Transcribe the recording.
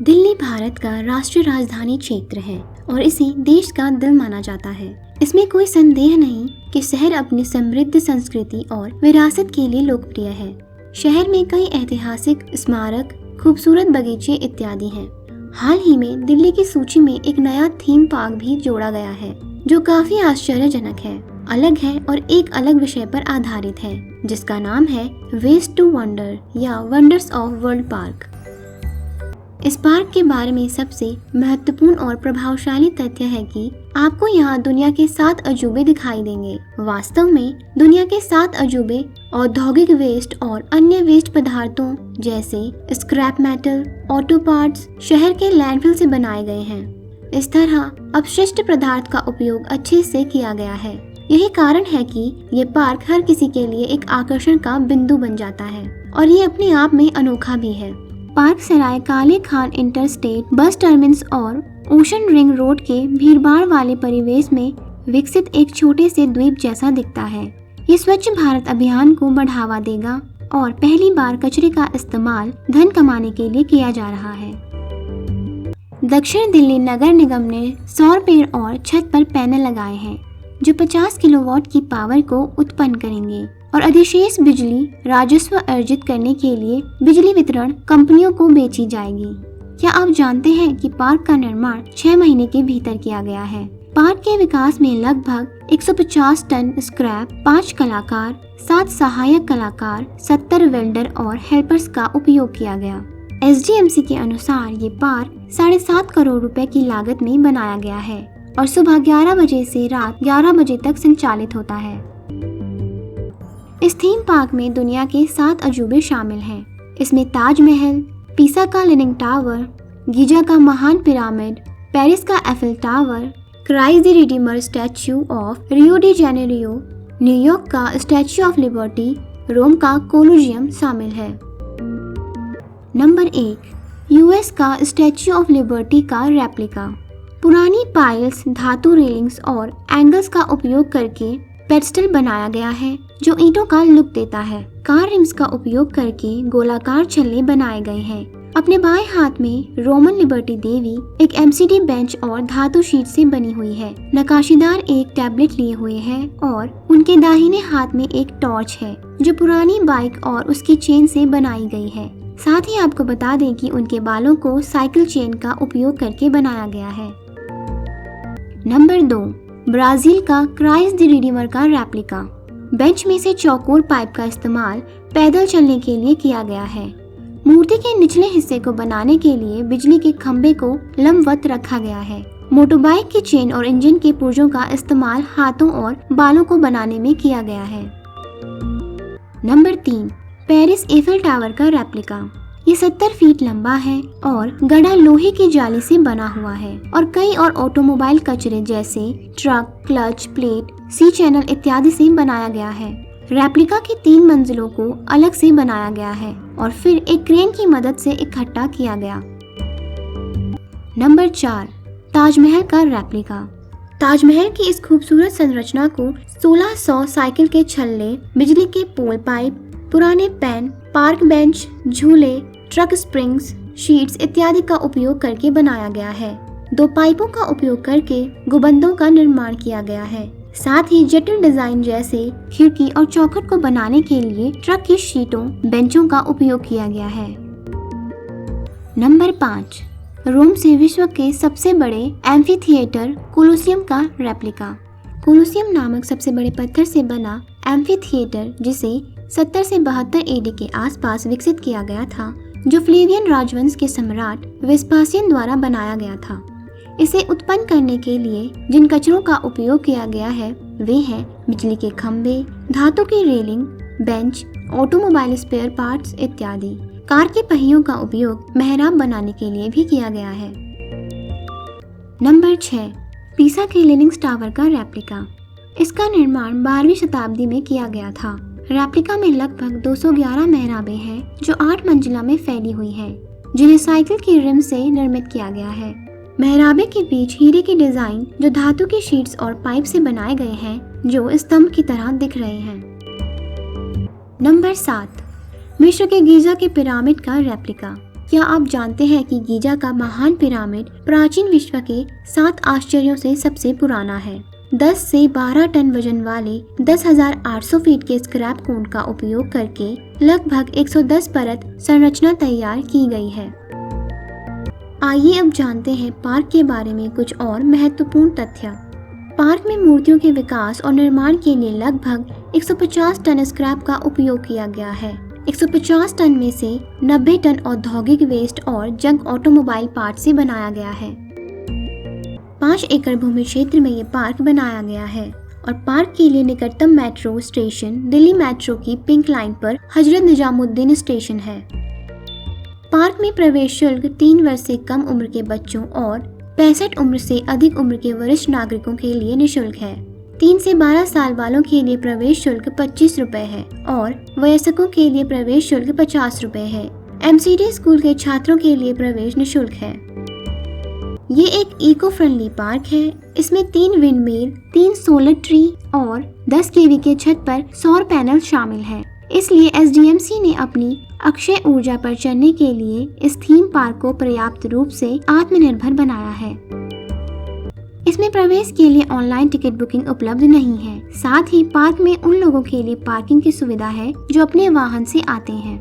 दिल्ली भारत का राष्ट्रीय राजधानी क्षेत्र है और इसे देश का दिल माना जाता है। इसमें कोई संदेह नहीं कि शहर अपनी समृद्ध संस्कृति और विरासत के लिए लोकप्रिय है। शहर में कई ऐतिहासिक स्मारक, खूबसूरत बगीचे इत्यादि हैं। हाल ही में दिल्ली की सूची में एक नया थीम पार्क भी जोड़ा गया है, जो काफी आश्चर्यजनक है, अलग है और एक अलग विषय पर आधारित है, जिसका नाम है वेस्ट टू वंडर या वंडर्स ऑफ वर्ल्ड पार्क। इस पार्क के बारे में सबसे महत्वपूर्ण और प्रभावशाली तथ्य है कि आपको यहाँ दुनिया के 7 अजूबे दिखाई देंगे। वास्तव में दुनिया के 7 अजूबे औद्योगिक वेस्ट और अन्य वेस्ट पदार्थों जैसे स्क्रैप मेटल, ऑटो पार्ट्स, शहर के लैंडफिल से बनाए गए हैं। इस तरह अपशिष्ट पदार्थ का उपयोग अच्छे से किया गया है। यही कारण है कि ये पार्क हर किसी के लिए एक आकर्षण का बिंदु बन जाता है और ये अपने आप में अनोखा भी है। पार्क सराय काले खान इंटरस्टेट बस टर्मिनस और ओशन रिंग रोड के भीड़भाड़ वाले परिवेश में विकसित एक छोटे से द्वीप जैसा दिखता है। ये स्वच्छ भारत अभियान को बढ़ावा देगा और पहली बार कचरे का इस्तेमाल धन कमाने के लिए किया जा रहा है। दक्षिण दिल्ली नगर निगम ने सौर पेड़ और छत पर पैनल लगाए हैं, जो 50 किलोवाट की पावर को उत्पन्न करेंगे और अधिशेष बिजली राजस्व अर्जित करने के लिए बिजली वितरण कंपनियों को बेची जाएगी। क्या आप जानते हैं कि पार्क का निर्माण 6 महीने के भीतर किया गया है? पार्क के विकास में लगभग 150 टन स्क्रैप, 5 कलाकार, 7 सहायक कलाकार, 70 वेल्डर और हेल्पर्स का उपयोग किया गया। SDMC के अनुसार ये पार्क 7.5 करोड़ रुपए की लागत में बनाया गया है और सुबह 11 बजे से रात 11 बजे तक संचालित होता है। इस थीम पार्क में दुनिया के 7 अजूबे शामिल हैं। इसमें ताजमहल, पीसा का लीनिंग टावर, गीजा का महान पिरामिड, पेरिस का Eiffel tower, Christ the Redeemer statue of Rio de Janeiro, New York का स्टैच्यू ऑफ लिबर्टी, रोम का कोलोजियम शामिल है। नंबर 1, US का स्टैच्यू ऑफ लिबर्टी का रेप्लिका। पुरानी पाइल्स, धातु रेलिंग्स और एंगल्स का उपयोग करके पेडस्टल बनाया गया है, जो ईंटों का लुक देता है। कार रिम्स का उपयोग करके गोलाकार छल्ले बनाए गए हैं। अपने बाएं हाथ में रोमन लिबर्टी देवी एक MCD बेंच और धातु शीट से बनी हुई है। नकाशीदार एक टैबलेट लिए हुए हैं और उनके दाहिने हाथ में एक टॉर्च है, जो पुरानी बाइक और उसकी चेन से बनाई गई है। साथ ही आपको बता दें कि उनके बालों को साइकिल चेन का उपयोग करके बनाया गया है। नंबर 2, ब्राजील का क्राइस्ट द रिडीमर का रेप्लिका। बेंच में से चौकोर पाइप का इस्तेमाल पैदल चलने के लिए किया गया है। मूर्ति के निचले हिस्से को बनाने के लिए बिजली के खंभे को लंबवत रखा गया है। मोटरबाइक की चेन और इंजन के पुर्जों का इस्तेमाल हाथों और बालों को बनाने में किया गया है। नंबर 3, पेरिस एफिल टावर का रेप्लिका। ये 70 फीट लंबा है और गढ़ा लोहे की जाली से बना हुआ है और कई और ऑटोमोबाइल कचरे जैसे ट्रक, क्लच प्लेट, सी चैनल इत्यादि से बनाया गया है। रेप्लिका की 3 मंजिलों को अलग से बनाया गया है और फिर एक क्रेन की मदद से इकट्ठा किया गया। नंबर 4, ताजमहल का रेप्लिका। ताजमहल की इस खूबसूरत संरचना को 1600 साइकिल के छल्ले, बिजली के पोल पाइप, पुराने पेन, पार्क बेंच, झूले, ट्रक स्प्रिंग्स, शीट्स इत्यादि का उपयोग करके बनाया गया है। 2 पाइपों का उपयोग करके गुंबदों का निर्माण किया गया है। साथ ही जटिल डिजाइन जैसे खिड़की और चौखट को बनाने के लिए ट्रक की शीटों, बेंचों का उपयोग किया गया है। नंबर 5, रोम से विश्व के सबसे बड़े एम्फी थिएटर कोलोसियम का रेप्लिका। कोलोसियम नामक सबसे बड़े पत्थर से बना एम्फी थिएटर, जिसे 70 से 72 AD के आसपास विकसित किया गया था, जो फ्लेवियन राजवंश के सम्राट वेस्पासियन द्वारा बनाया गया था। इसे उत्पन्न करने के लिए जिन कचरों का उपयोग किया गया है वे हैं बिजली के खंभे, धातु की railing, bench, automobile spare parts इत्यादि। कार के पहियों का उपयोग मेहराब बनाने के लिए भी किया गया है। नंबर 6, पीसा के लीनिंग्स टावर का रेप्लिका। इसका निर्माण 12वीं शताब्दी में किया गया था। रेप्लिका में लगभग 211 मेहराबें हैं, जो 8 मंजिला में फैली हुई हैं, जिन्हें साइकिल की रिम से निर्मित किया गया है। मेहराबे के बीच हीरे की डिजाइन, जो धातु की शीट्स और पाइप से बनाए गए हैं, जो स्तंभ की तरह दिख रहे हैं। नंबर 7, मिस्र के गीजा के पिरामिड का रेप्लिका। क्या आप जानते हैं कि गीजा का महान पिरामिड प्राचीन विश्व के 7 आश्चर्यों से सबसे पुराना है। 10 से 12 टन वजन वाले 10,800 फीट के स्क्रैप कोन का उपयोग करके लगभग 110 परत संरचना तैयार की गई है। आइए अब जानते हैं पार्क के बारे में कुछ और महत्वपूर्ण तथ्य। पार्क में मूर्तियों के विकास और निर्माण के लिए लगभग 150 टन स्क्रैप का उपयोग किया गया है। 150 टन में से 90 टन औद्योगिक वेस्ट और जंग ऑटोमोबाइल पार्ट से बनाया गया है। 5 एकड़ भूमि क्षेत्र में ये पार्क बनाया गया है और पार्क के लिए निकटतम मेट्रो स्टेशन दिल्ली मेट्रो की पिंक लाइन पर हजरत निजामुद्दीन स्टेशन है। पार्क में प्रवेश शुल्क 3 वर्ष से कम उम्र के बच्चों और 65 उम्र से अधिक उम्र के वरिष्ठ नागरिकों के लिए निःशुल्क है। 3 से 12 साल वालों के लिए प्रवेश शुल्क 25 रुपए है और वयस्कों के लिए प्रवेश शुल्क 50 रुपए है। MCD स्कूल के छात्रों के लिए प्रवेश निःशुल्क है। ये एक इको फ्रेंडली पार्क है। इसमें 3 विंडमिल, 3 सोलर ट्री और 10 kV के छत पर सौर पैनल शामिल है। इसलिए SDMC ने अपनी अक्षय ऊर्जा पर चलने के लिए इस थीम पार्क को पर्याप्त रूप से आत्मनिर्भर बनाया है। इसमें प्रवेश के लिए ऑनलाइन टिकट बुकिंग उपलब्ध नहीं है। साथ ही पार्क में उन लोगों के लिए पार्किंग की सुविधा है जो अपने वाहन से आते हैं।